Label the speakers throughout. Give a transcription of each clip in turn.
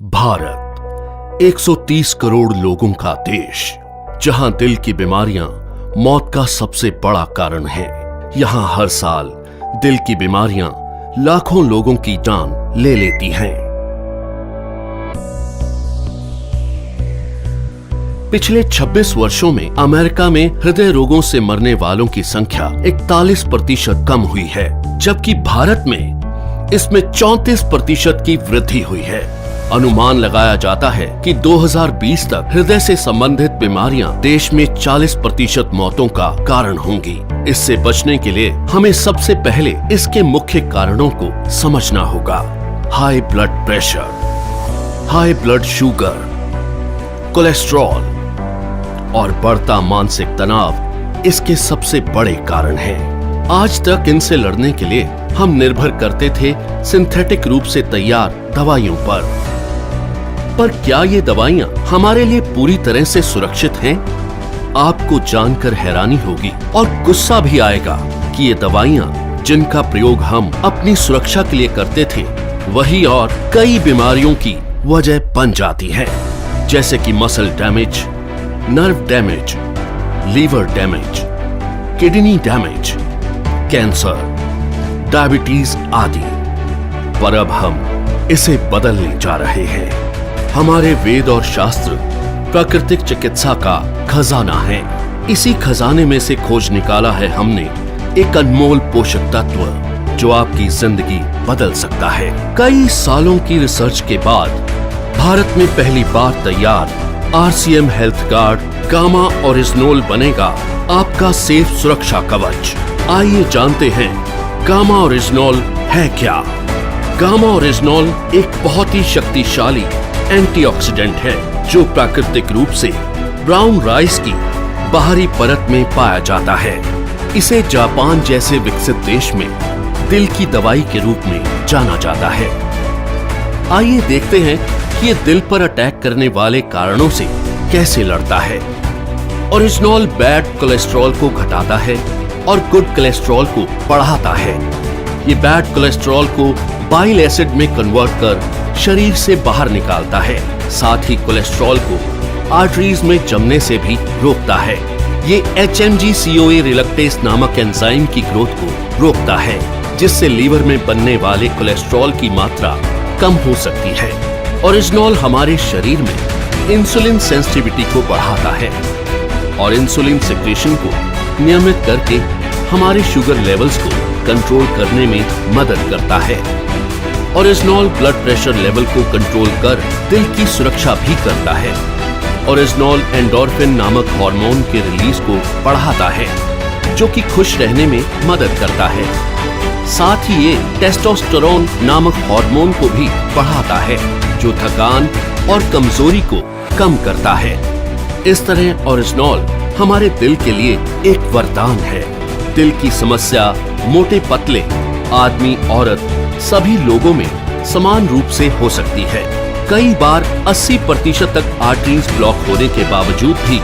Speaker 1: भारत 130 करोड़ लोगों का देश, जहां दिल की बीमारियां मौत का सबसे बड़ा कारण है। यहां हर साल दिल की बीमारियां लाखों लोगों की जान ले लेती हैं। पिछले 26 वर्षों में अमेरिका में हृदय रोगों से मरने वालों की संख्या 41% कम हुई है, जबकि भारत में इसमें 34% की वृद्धि हुई है। अनुमान लगाया जाता है कि 2020 तक हृदय से संबंधित बीमारियां देश में 40% मौतों का कारण होंगी। इससे बचने के लिए हमें सबसे पहले इसके मुख्य कारणों को समझना होगा। High blood pressure, high blood sugar, cholesterol और बढ़ता मानसिक तनाव इसके सबसे बड़े कारण हैं। आज तक इनसे लड़ने के लिए हम निर्भर करते थे सिंथेटिक रूप से तैयार दवाइयों पर क्या ये दवाइयां हमारे लिए पूरी तरह से सुरक्षित हैं? आपको जानकर हैरानी होगी और गुस्सा भी आएगा कि ये दवाइयां जिनका प्रयोग हम अपनी सुरक्षा के लिए करते थे, वही और कई बीमारियों की वजह बन जाती हैं, जैसे कि muscle damage, nerve damage, liver damage, kidney damage, cancer, diabetes आदि। पर अब हम इसे बदलने जा रहे हैं। हमारे वेद और शास्त्र प्राकृतिक चिकित्सा का खजाना है। इसी खजाने में से खोज निकाला है हमने एक अनमोल पोषक तत्व जो आपकी जिंदगी बदल सकता है। कई सालों की रिसर्च के बाद भारत में पहली बार तैयार RCM हेल्थ गार्ड गामा ओरिजिनोल बनेगा आपका सेफ सुरक्षा कवच। आइए जानते हैं गामा ओरिजिनोल है क्या। गामा ओरिजिनोल एक बहुत ही शक्तिशाली एंटीऑक्सीडेंट है जो प्राकृतिक रूप से ब्राउन राइस की बाहरी परत में पाया जाता है। इसे जापान जैसे विकसित देश में दिल की दवाई के रूप में जाना जाता है। आइए देखते हैं कि ये दिल पर अटैक करने वाले कारणों से कैसे लड़ता है। ओरिजिनोल बैड कोलेस्ट्रॉल को घटाता है और गुड कोलेस्ट्रॉल को बढ़ाता है। ये बैड कोलेस्ट्रॉल को बाइल एसिड में कन्वर्ट कर शरीर से बाहर निकालता है। साथ ही कोलेस्ट्रॉल को आर्टरीज में जमने से भी रोकता है। ये HMG-CoA रिलक्टेस नामक एंजाइम की ग्रोथ को रोकता है, जिससे लीवर में बनने वाले कोलेस्ट्रॉल की मात्रा कम हो सकती है। ओरिजिनोल हमारे शरीर में इंसुलिन सेंसिटिविटी को बढ़ाता है और इंसुलिन सिक्रेशन को नियमित करके हमारे शुगर लेवल्स को कंट्रोल करने में मदद करता है। ओरिजिनोल ब्लड प्रेशर लेवल को कंट्रोल कर दिल की सुरक्षा भी करता है। ओरिजिनोल एंडोर्फिन नामक हार्मोन के रिलीज को बढ़ाता है, जो कि खुश रहने में मदद करता है। साथ ही ये टेस्टोस्टेरोन नामक हार्मोन को भी बढ़ाता है, जो थकान और कमजोरी को कम करता है। इस तरह ओरिजिनोल हमारे दिल के लिए एक वरदान है। दिल की समस्या मोटे पतले, आदमी औरत सभी लोगों में समान रूप से हो सकती है। कई बार 80% तक आर्टरीज ब्लॉक होने के बावजूद भी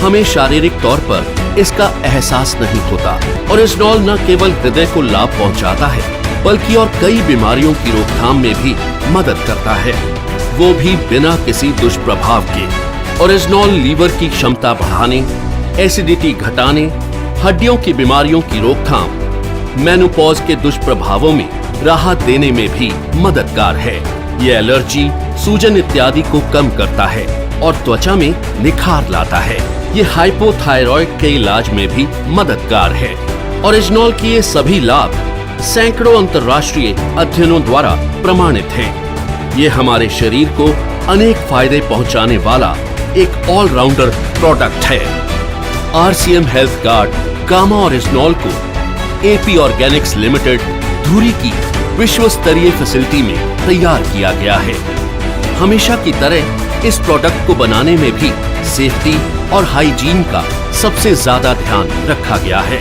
Speaker 1: हमें शारीरिक तौर पर इसका एहसास नहीं होता। ओरिजिनोल न केवल हृदय को लाभ पहुंचाता है, बल्कि और कई बीमारियों की रोकथाम में भी मदद करता है, वो भी बिना किसी दुष्प्रभाव के। ओरिजिनोल लीवर की क्षमता बढ़ाने, एसिडिटी घटाने, हड्डियों की बीमारियों की रोकथाम, मेनोपॉज के दुष्प्रभावों में राहत देने में भी मददगार है। ये एलर्जी, सूजन इत्यादि को कम करता है और त्वचा में निखार लाता है। ये हाइपोथायरॉइड के इलाज में भी मददगार है। ओरिजिनोल के ये सभी लाभ सैकड़ों अंतर्राष्ट्रीय अध्ययनों द्वारा प्रमाणित हैं। ये हमारे शरीर को अनेक फायदे पहुंचाने वाला एक ऑलराउंडर प्रोडक्ट है। RCM हेल्थ गार्ड गामा ओरिजिनोल को AP ऑर्गेनिक्स लिमिटेड धुरी की विश्व स्तरीय फैसिलिटी में तैयार किया गया है। हमेशा की तरह इस प्रोडक्ट को बनाने में भी सेफ्टी और हाइजीन का सबसे ज्यादा ध्यान रखा गया है।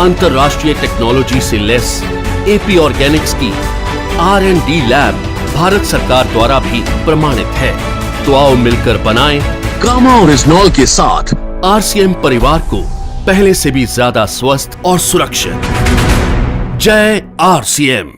Speaker 1: अंतर्राष्ट्रीय टेक्नोलॉजी से लेस AP ऑर्गेनिक्स की R&D लैब भारत सरकार द्वारा भी प्रमाणित है। तो आओ मिलकर बनाएं गामा ओरिजिनोल के साथ RCM परिवार को पहले से भी ज्यादा स्वस्थ और सुरक्षित। जय RCM।